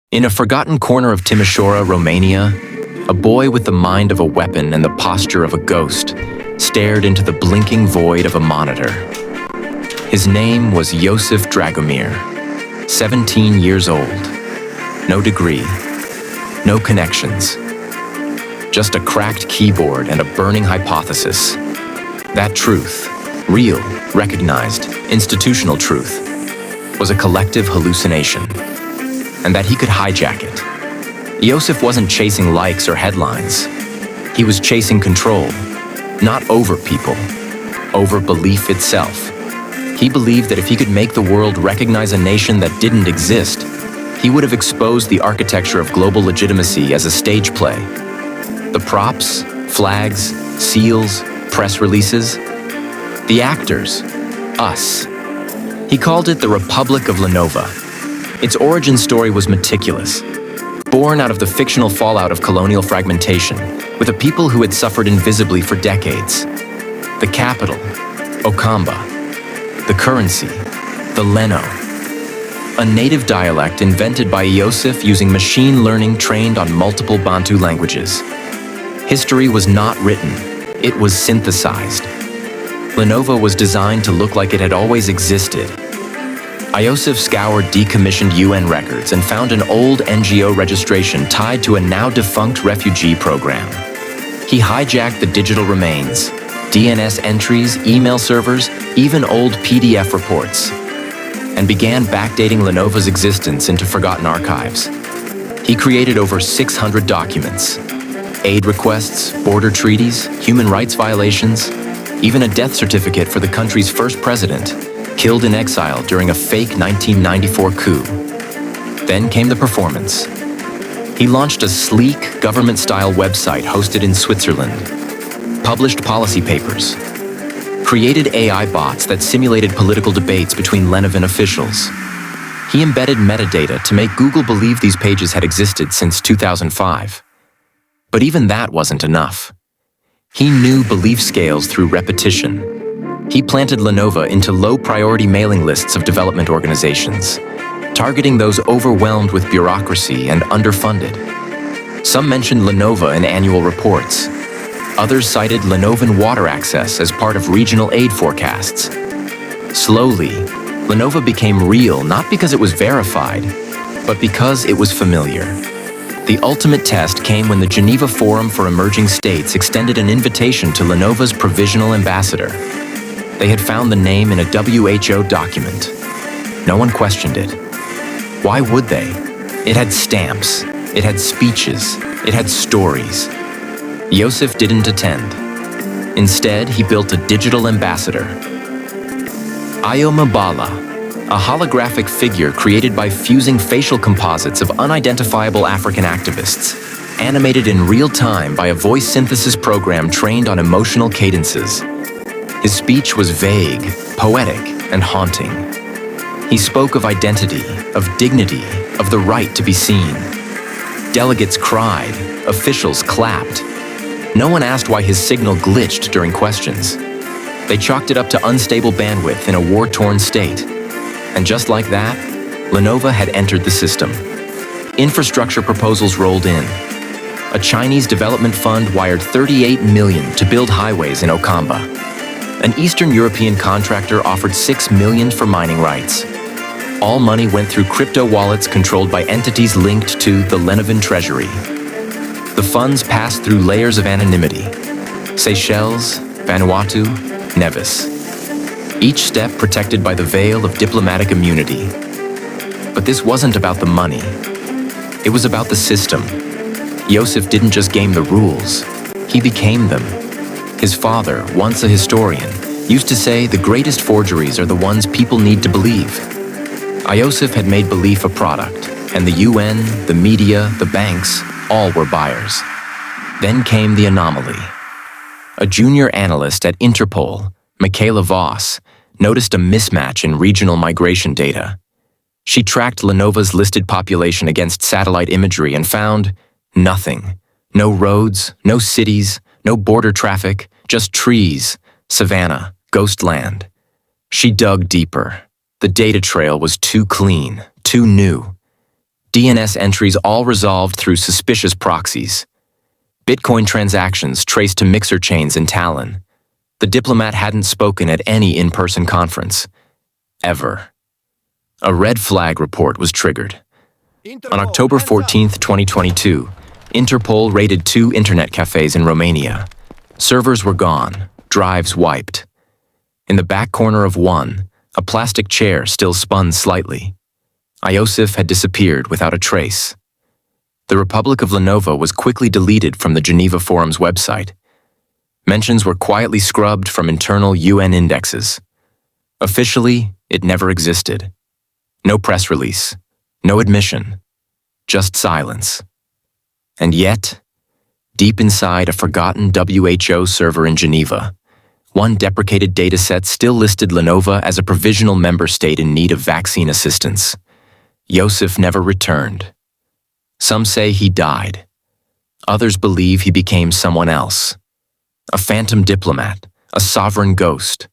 In a forgotten corner of Timișoara, Romania, a boy with the mind of a weapon and the posture of a ghost stared into the blinking void of a monitor. His name was Iosif Dragomir, 17 years old. No degree, no connections. Just a cracked keyboard and a burning hypothesis. That truth, real, recognized, institutional truth, was a collective hallucination, and that he could hijack it. Iosif wasn't chasing likes or headlines. He was chasing control, not over people, over belief itself. He believed that if he could make the world recognize a nation that didn't exist, he would have exposed the architecture of global legitimacy as a stage play. The props, flags, seals, press releases, the actors, us. He called it the Republic of Lenova. Its origin story was meticulous, born out of the fictional fallout of colonial fragmentation, with a people who had suffered invisibly for decades. The capital, Okamba. The currency, the Leno. A native dialect invented by Iosif using machine learning trained on multiple Bantu languages. History was not written, it was synthesized. Lenova was designed to look like it had always existed. Iosif scoured decommissioned UN records and found an old NGO registration tied to a now-defunct refugee program. He hijacked the digital remains, DNS entries, email servers, even old PDF reports, and began backdating Lenova's existence into forgotten archives. He created over 600 documents, aid requests, border treaties, human rights violations, even a death certificate for the country's first president, killed in exile during a fake 1994 coup. Then came the performance. He launched a sleek, government-style website hosted in Switzerland, published policy papers, created AI bots that simulated political debates between Lenovan officials. He embedded metadata to make Google believe these pages had existed since 2005. But even that wasn't enough. He knew belief scales through repetition. He planted Lenova into low-priority mailing lists of development organizations, targeting those overwhelmed with bureaucracy and underfunded. Some mentioned Lenova in annual reports. Others cited Lenovan water access as part of regional aid forecasts. Slowly, Lenova became real not because it was verified, but because it was familiar. The ultimate test came when the Geneva Forum for Emerging States extended an invitation to Lenova's provisional ambassador. They had found the name in a WHO document. No one questioned it. Why would they? It had stamps, it had speeches, it had stories. Iosif didn't attend. Instead, he built a digital ambassador. Ayo Mabala, a holographic figure created by fusing facial composites of unidentifiable African activists, animated in real time by a voice synthesis program trained on emotional cadences. His speech was vague, poetic, and haunting. He spoke of identity, of dignity, of the right to be seen. Delegates cried, officials clapped. No one asked why his signal glitched during questions. They chalked it up to unstable bandwidth in a war-torn state. And just like that, Lenova had entered the system. Infrastructure proposals rolled in. A Chinese development fund wired $38 million to build highways in Okamba. An Eastern European contractor offered $6 million for mining rights. All money went through crypto wallets controlled by entities linked to the Lenovan treasury. The funds passed through layers of anonymity: Seychelles, Vanuatu, Nevis. Each step protected by the veil of diplomatic immunity. But this wasn't about the money. It was about the system. Iosif didn't just game the rules, he became them. His father, once a historian, used to say the greatest forgeries are the ones people need to believe. Iosif had made belief a product, and the UN, the media, the banks, all were buyers. Then came the anomaly. A junior analyst at Interpol, Michaela Voss, noticed a mismatch in regional migration data. She tracked Lenova's listed population against satellite imagery and found nothing. No roads, no cities, no border traffic, just trees, savanna, ghost land. She dug deeper. The data trail was too clean, too new. DNS entries all resolved through suspicious proxies. Bitcoin transactions traced to mixer chains in Tallinn. The diplomat hadn't spoken at any in-person conference. Ever. A red flag report was triggered. On October 14, 2022, Interpol raided 2 internet cafes in Romania. Servers were gone, drives wiped. In the back corner of one, a plastic chair still spun slightly. Iosif had disappeared without a trace. The Republic of Lenova was quickly deleted from the Geneva Forum's website. Mentions were quietly scrubbed from internal UN indexes. Officially, it never existed. No press release, no admission, just silence. And yet, deep inside a forgotten WHO server in Geneva, one deprecated dataset still listed Lenova as a provisional member state in need of vaccine assistance. Iosif never returned. Some say he died. Others believe he became someone else. A phantom diplomat, a sovereign ghost.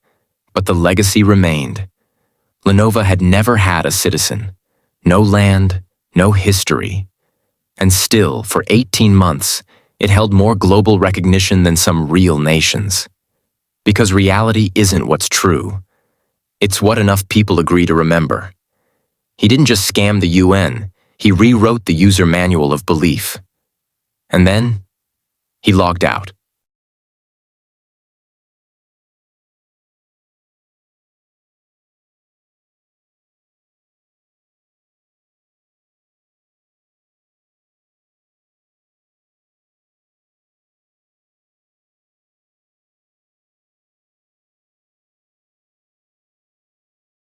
But the legacy remained. Lenova had never had a citizen. No land, no history. And still, for 18 months, it held more global recognition than some real nations. Because reality isn't what's true. It's what enough people agree to remember. He didn't just scam the UN, he rewrote the user manual of belief. And then, he logged out.